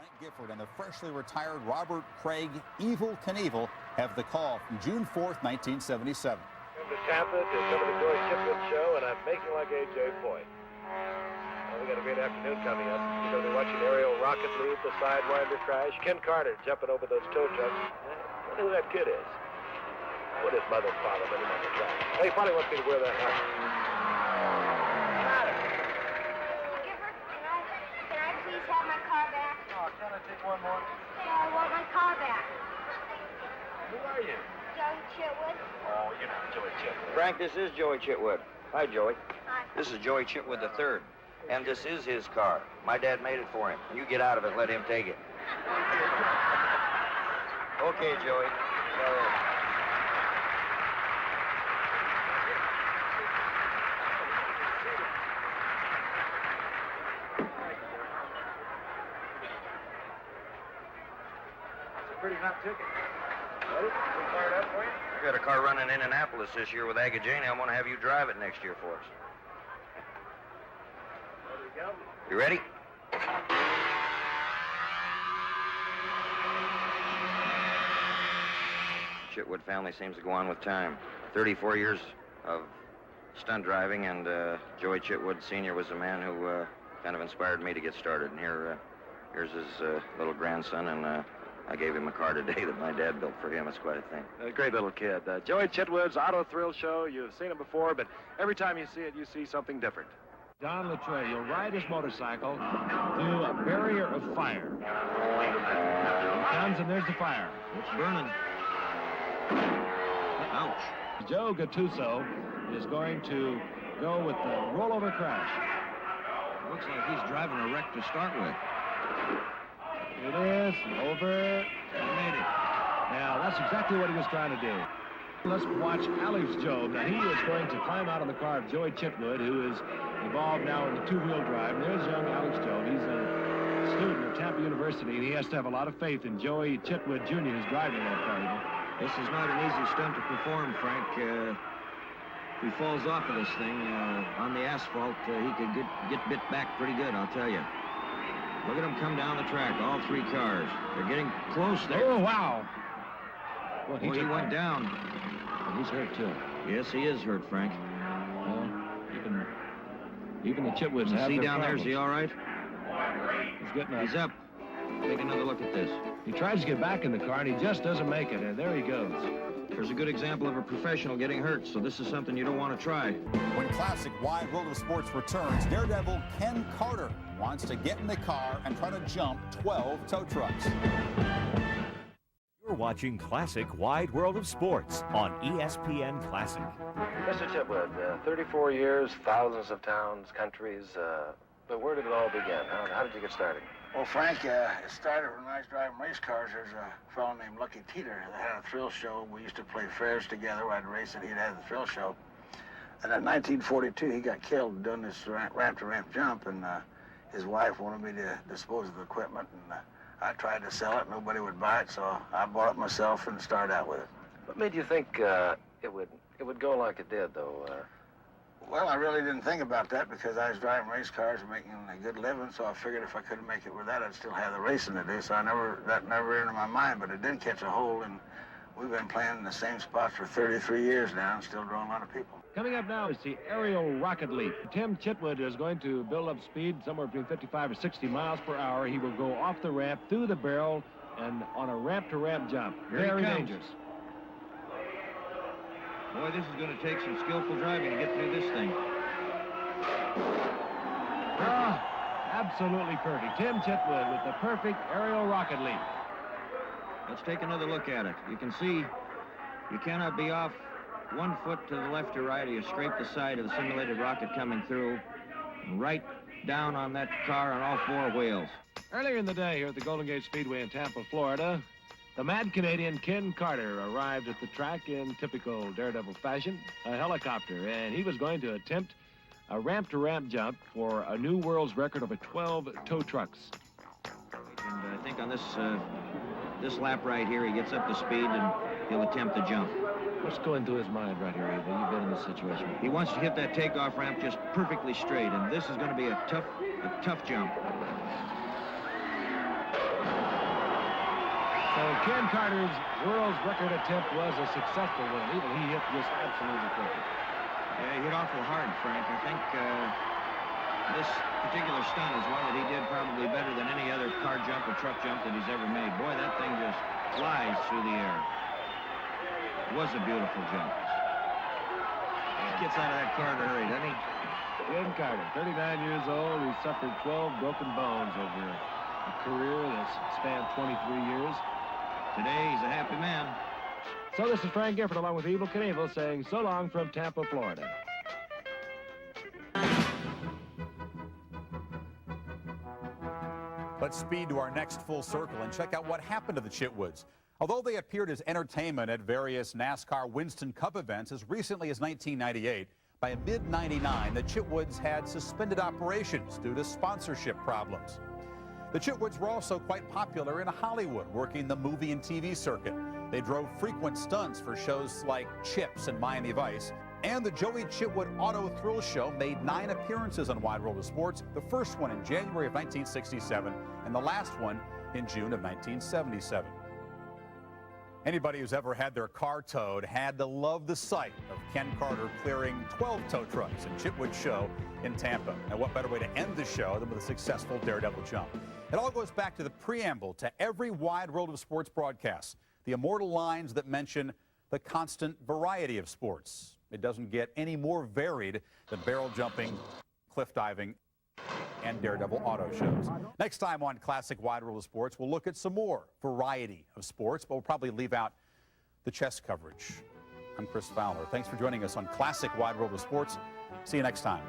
Frank Gifford and the freshly retired Robert Craig Evel Knievel have the call from June 4th, 1977. Come to Tampa to some of the Joy Chipwood show, and I'm making like A.J. Foyt. Well, we got a great afternoon coming up. We're going to be watching Aerial Rocket lead the Sidewinder crash. Ken Carter jumping over those tow trucks. I wonder who that kid is. What his mother and father met him on the track. Hey, he probably wants me to wear that hat. Can I please have my car back? Oh, can I take one more? No, I want my car back. Who are you? Joey Chitwood. Oh, you're not Joey Chitwood. Frank, this is Joey Chitwood. Hi, Joey. Hi. This is Joey Chitwood III, and this is his car. My dad made it for him. You get out of it, let him take it. Okay, Joey. Go ahead. Pretty hot ticket. Ready? We fired up for you? We got a car running in Annapolis this year with Agajani. I'm going to have you drive it next year for us. There we go. You ready? Chitwood family seems to go on with time. 34 years of stunt driving, and Joey Chitwood Sr. was the man who kind of inspired me to get started. And here's his little grandson, and I gave him a car today that my dad built for him. It's quite a thing. A great little kid. Joey Chitwood's Auto Thrill Show. You've seen it before, but every time you see it, you see something different. Don Latre, you'll ride his motorcycle through a barrier of fire. Here it comes, and there's the fire. It's burning. Ouch. Joe Gattuso is going to go with the rollover crash. Looks like he's driving a wreck to start with. It is over. He made it. Now, that's exactly what he was trying to do. Let's watch Alex Job. Now, he is going to climb out on the car of Joey Chitwood, who is involved now in the two-wheel drive. And there's young Alex Job. He's a student at Tampa University, and he has to have a lot of faith in Joey Chitwood Jr., who's driving that car. This is not an easy stunt to perform, Frank. If he falls off of this thing on the asphalt, he could get bit back pretty good, I'll tell you. Look at them come down the track, all three cars. They're getting close there. Oh, wow. Well, he went down. He's hurt, too. Yes, he is hurt, Frank. Well, even the Chitwoods have See their down there, problems. is he all right? He's getting up. He's up. Take another look at this. He tries to get back in the car, and he just doesn't make it, and there he goes. There's a good example of a professional getting hurt, so this is something you don't want to try. When classic Wide World of Sports returns, Daredevil Ken Carter wants to get in the car and try to jump 12 tow trucks. You're watching Classic Wide World of Sports on ESPN Classic. Mr. Chitwood, 34 years, thousands of towns, countries, but where did it all begin? How did you get started? Well, Frank, it started when I was driving race cars. There's a fellow named Lucky Teeter that had a thrill show. We used to play fairs together. I'd race and he'd have the thrill show. And in 1942, he got killed doing this ramp-to-ramp jump, and his wife wanted me to dispose of the equipment, and I tried to sell it. Nobody would buy it, so I bought it myself and started out with it. What made you think it would go like it did, though? Well, I really didn't think about that because I was driving race cars and making a good living, so I figured if I couldn't make it with that, I'd still have the racing to do, so that never entered my mind, but it did catch a hold, and we've been playing in the same spots for 33 years now and still drawing a lot of people. Coming up now is the aerial rocket leap. Tim Chitwood is going to build up speed somewhere between 55 or 60 miles per hour. He will go off the ramp, through the barrel, and on a ramp-to-ramp jump. Very dangerous. Boy, this is going to take some skillful driving to get through this thing. Absolutely perfect. Tim Chitwood with the perfect aerial rocket leap. Let's take another look at it. You can see you cannot be off 1 foot to the left or right, or you scrape the side of the simulated rocket coming through, and right down on that car on all four wheels. Earlier in the day here at the Golden Gate Speedway in Tampa, Florida, the mad Canadian Ken Carter arrived at the track in typical Daredevil fashion, a helicopter, and he was going to attempt a ramp-to-ramp jump for a new world's record of 12 tow trucks. And I think on this lap right here, he gets up to speed and he'll attempt the jump. What's going through his mind right here, Evel? You've been in this situation. He wants to hit that takeoff ramp just perfectly straight, and this is going to be a tough jump. So Ken Carter's world's record attempt was a successful one. Even he hit just absolutely perfect. Yeah, he hit awful hard, Frank. I think this particular stunt is one that he did probably better than any other car jump or truck jump that he's ever made. Boy, that thing just flies through the air. It was a beautiful jump. He gets out of that car in a hurry, doesn't he? Ken Carter, 39 years old. He suffered 12 broken bones over a career that's spanned 23 years. Today, he's a happy man. So this is Frank Gifford along with Evel Knievel saying so long from Tampa, Florida. Let's speed to our next full circle and check out what happened to the Chitwoods. Although they appeared as entertainment at various NASCAR Winston Cup events as recently as 1998, by mid-99, the Chitwoods had suspended operations due to sponsorship problems. The Chitwoods were also quite popular in Hollywood, working the movie and TV circuit. They drove frequent stunts for shows like Chips and Miami Vice. And the Joey Chitwood Auto Thrill Show made 9 appearances on Wide World of Sports, the first one in January of 1967 and the last one in June of 1977. Anybody who's ever had their car towed had to love the sight of Ken Carter clearing 12 tow trucks in Chitwood Show in Tampa. And what better way to end the show than with a successful Daredevil jump? It all goes back to the preamble to every Wide World of Sports broadcast, the immortal lines that mention the constant variety of sports. It doesn't get any more varied than barrel jumping, cliff diving, and Daredevil auto shows. Next time on Classic Wide World of Sports, we'll look at some more variety of sports, but we'll probably leave out the chess coverage. I'm Chris Fowler. Thanks for joining us on Classic Wide World of Sports. See you next time.